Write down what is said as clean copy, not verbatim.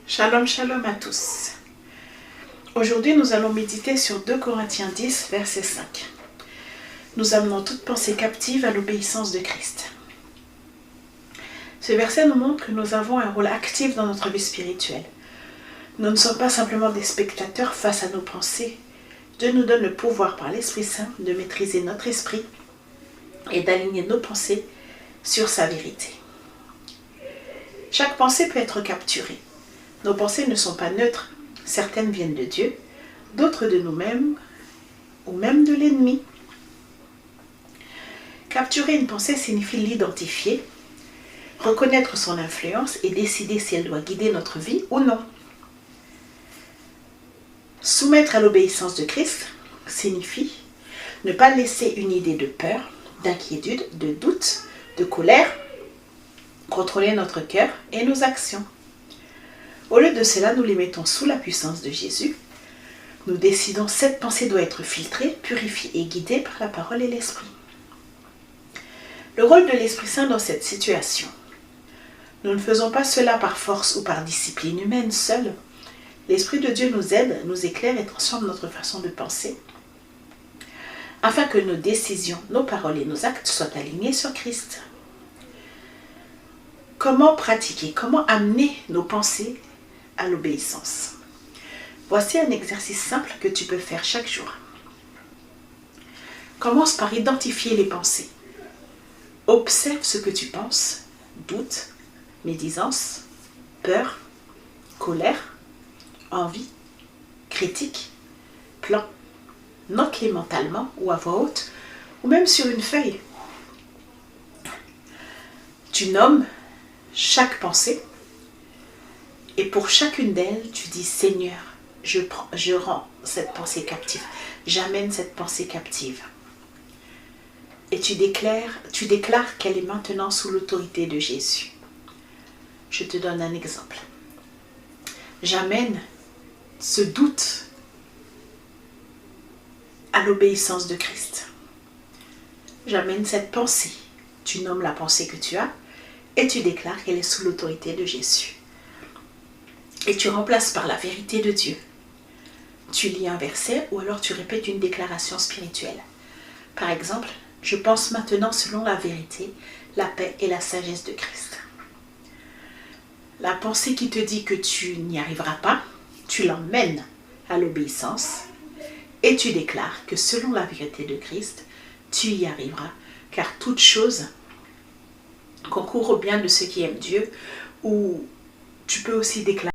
Shalom, shalom à tous. Aujourd'hui, nous allons méditer sur 2 Corinthiens 10, verset 5. Nous amenons toute pensée captive à l'obéissance de Christ. Ce verset nous montre que nous avons un rôle actif dans notre vie spirituelle. Nous ne sommes pas simplement des spectateurs face à nos pensées. Dieu nous donne le pouvoir par l'Esprit Saint de maîtriser notre esprit et d'aligner nos pensées sur sa vérité. Chaque pensée peut être capturée. Nos pensées ne sont pas neutres. Certaines viennent de Dieu, d'autres de nous-mêmes ou même de l'ennemi. Capturer une pensée signifie l'identifier, reconnaître son influence et décider si elle doit guider notre vie ou non. Soumettre à l'obéissance de Christ signifie ne pas laisser une idée de peur, d'inquiétude, de doute, de colère contrôler notre cœur et nos actions. Au lieu de cela, nous les mettons sous la puissance de Jésus. Nous décidons cette pensée doit être filtrée, purifiée et guidée par la parole et l'esprit. Le rôle de l'Esprit Saint dans cette situation. Nous ne faisons pas cela par force ou par discipline humaine seule. L'Esprit de Dieu nous aide, nous éclaire et transforme notre façon de penser, afin que nos décisions, nos paroles et nos actes soient alignés sur Christ. Comment pratiquer, comment amener nos pensées à l'obéissance? Voici un exercice simple que tu peux faire chaque jour. Commence par identifier les pensées. Observe ce que tu penses, doute, médisance, peur, colère, envie, critique, plan. Note-les mentalement ou à voix haute ou même sur une feuille. Tu nommes chaque pensée et pour chacune d'elles, tu dis Seigneur, je rends cette pensée captive, j'amène cette pensée captive. Et tu déclares qu'elle est maintenant sous l'autorité de Jésus. Je te donne un exemple. J'amène ce doute à l'obéissance de Christ. J'amène cette pensée. Tu nommes la pensée que tu as et tu déclares qu'elle est sous l'autorité de Jésus. Et tu remplaces par la vérité de Dieu. Tu lis un verset ou alors tu répètes une déclaration spirituelle. Par exemple, je pense maintenant selon la vérité, la paix et la sagesse de Christ. La pensée qui te dit que tu n'y arriveras pas, tu l'emmènes à l'obéissance et tu déclares que selon la vérité de Christ, tu y arriveras, car toute chose concourt au bien de ceux qui aiment Dieu, ou tu peux aussi déclarer